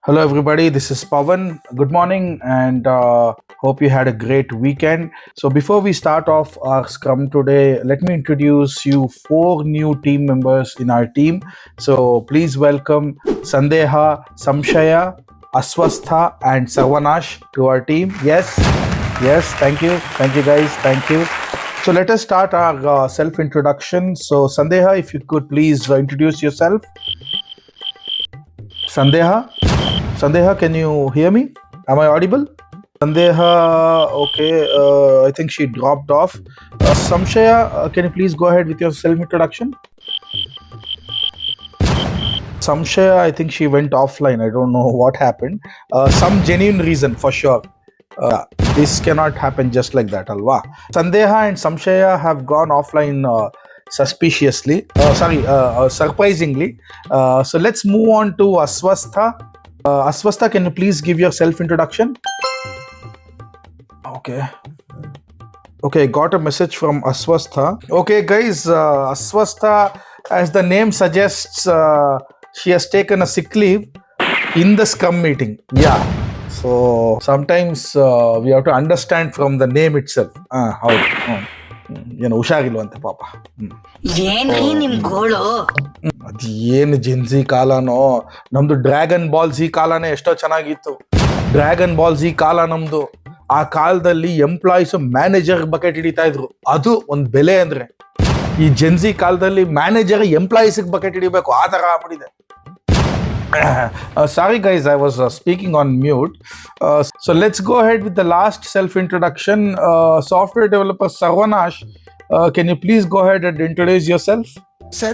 Hello, everybody. This is Pavan. Good morning, and hope you had a great weekend. So, before we start off our scrum today, let me introduce you four new team members in our team. So, please welcome Sandeha, Samshaya, Aswastha, and Sarvanash to our team. Yes. Thank you, guys. Thank you. So, let us start our self introduction. So, Sandeha, if you could please introduce yourself. Sandeha, can you hear me? Am I audible? Sandeha, okay, I think she dropped off. Samshaya, can you please go ahead with your self-introduction? Samshaya, I think she went offline. I don't know what happened. Some genuine reason for sure. This cannot happen just like that, Alva. Sandeha and Samshaya have gone offline surprisingly. So let's move on to Aswastha. Aswastha, can you please give your self-introduction? Okay, got a message from Aswastha. Okay, guys, Aswastha, as the name suggests, she has taken a sick leave in the Scrum meeting. Yeah. So sometimes we have to understand from the name itself. ಏನು ಹುಷಾರಿಲ್ವಂತೆ ಪಾಪ. ಏನ್ರಿ ನಿಮ್ ಗೋಳು? ಅದೇನು ಜಿನ್ಸಿ ಕಾಲನೋ, ನಮ್ದು dragon ball G ಕಾಲನೇ ಎಷ್ಟೋ ಚೆನ್ನಾಗಿತ್ತು. Dragon ball G ಕಾಲ ನಮ್ದು. ಆ ಕಾಲದಲ್ಲಿ ಎಂಪ್ಲಾಯೀಸ್ ಮ್ಯಾನೇಜರ್ ಬಕೆಟ್ ಹಿಡಿತಾ ಇದ್ರು. ಅದು ಒಂದು ಬೆಲೆ ಅಂದ್ರೆ. ಈ ಜೆನ್ಸಿ ಕಾಲದಲ್ಲಿ ಮ್ಯಾನೇಜರ್ ಎಂಪ್ಲಾಯೀಸ್ ಬಕೆಟ್ ಹಿಡಿಬೇಕು, ಆ ತರ ಆಗ್ಬಿಟ್ಟಿದೆ. Sorry guys, I was speaking on mute. So let's go ahead with the last self-introduction. Software developer Sarvanash, can you please go ahead and introduce yourself? Sir.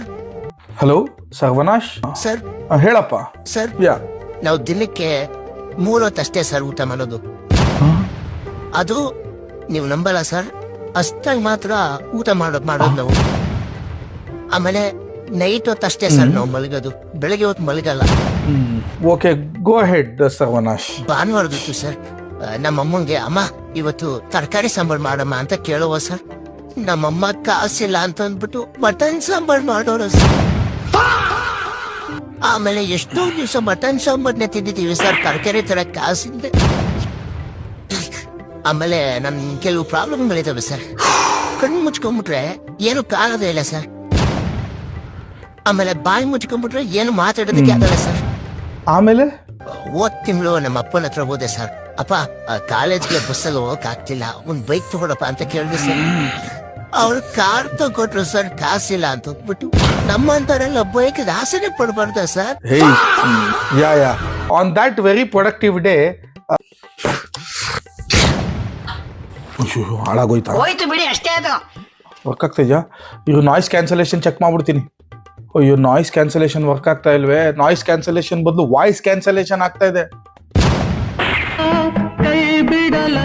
Hello, Sarvanash. Sir. ಹೇಳಪ್ಪ. Sir. Yeah. ನಾವು ದಿನಕ್ಕೆ 3 ಹೊತ್ತಷ್ಟೇ sir ಊಟ ಮಾಡೋದು. ಅದು ನೀವು ನಂಬಲ್ಲ sir, ಅಷ್ಟಾಗಿ ಮಾತ್ರ ಊಟ ಮಾಡೋದು ನಾವು. ಆಮೇಲೆ ನೈಟ್ ಹೊತ್ತಷ್ಟೇ ಸರ್ ನಾವು ಮಲಗೋದು, ಬೆಳಗ್ಗೆ ಹೊತ್ತು ಮಲಗಲ್ಲ. Okay, go ahead Sarvanash. ಭಾನುವಾರದಿತ್ತು ಸರ್, ನಮ್ಮಮ್ಮಂಗೆ ಅಮ್ಮ ಇವತ್ತು ತರಕಾರಿ ಸಾಂಬಾರ್ ಮಾಡಮ್ಮ ಅಂತ ಕೇಳುವ ಸರ್. ನಮ್ಮಮ್ಮ ಕಾಸಿಲ್ಲ ಅಂತ ಅಂದ್ಬಿಟ್ಟು ಮಟನ್ ಸಾಂಬಾರ್ ಮಾಡೋರು ಸರ್. ಆಮೇಲೆ ಎಷ್ಟೋ ದಿವಸ ಮಟನ್ ಸಾಂಬಾರ್ನೇ ತಿಂದಿದ್ದೀವಿ ಸರ್, ತರಕಾರಿ ತರ ಕಾಸಿಂದೆ. ಆಮೇಲೆ ನನ್ ಕೆಲವು ಪ್ರಾಬ್ಲಮ್ಗಳಿದಾವೆ ಸರ್. ಕಣ್ಣು ಮುಚ್ಕೊಂಡ್ಬಿಟ್ರೆ ಏನು ಕಾಣೋದೇ ಇಲ್ಲ ಸರ್. ಆಮೇಲೆ ಬಾಯಿ ಮುಚ್ಕೊಂಡ್ಬಿಟ್ರೆ ಏನು ಮಾತಾಡೋದಕ್ಕೆ ಆಗಲ್ಲ ಸರ್. ಆಮೇಲೆ ಹೋದ್ ತಿಂಗಳು ನಮ್ಮ ಅಪ್ಪನ ಹತ್ರ ಹೋದೆ ಸರ್. ಅಪ್ಪ, ಕಾಲೇಜ್ಗೆ ಬಸ್ಸಲ್ಲಿ ಹೋಗಕ್ ಆಗ್ತಿಲ್ಲ, ಒಂದ್ ಬೈಕ್ ತಗೊಳಪ್ಪ ಅಂತ ಕೇಳಿದೆ ಸರ್. ಅವ್ರು ಕಾರ್ ತಗೊಟ್ರು ಸರ್, ಕಾಸಿಲ್ಲ ಅಂತ ಹೋಗ್ಬಿಟ್ಟು. ನಮ್ಮಂತವರೆಲ್ಲ ಬೈಕ್ ಆಸೆನೆ ಪಡ್ಬಾರ್ದ sir. Yeah on that very productive day. ಹಾಳಾಗೋಯ್ತಾ? ಹೋಯ್ತು ಬಿಡಿ, ಅಷ್ಟೇ ಅದು. ವರ್ಕ್ ಆಗ್ತಾ ಇದೆಯಾ? ಇವ್ರು ನಾಯ್ಸ್ ಕ್ಯಾನ್ಸಲೇಷನ್ ಚೆಕ್ ಮಾಡ್ಬಿಡ್ತೀನಿ. ಅಯ್ಯೋ, ನಾಯ್ಸ್ ಕ್ಯಾನ್ಸಲೇಷನ್ ವರ್ಕ್ ಆಗ್ತಾ ಇಲ್ವೇ? ನಾಯ್ಸ್ ಕ್ಯಾನ್ಸಲೇಷನ್ ಬದಲು ವಾಯ್ಸ್ ಕ್ಯಾನ್ಸಲೇಷನ್ ಆಗ್ತಾ ಇದೆ. ಕೈ ಬಿಡಲ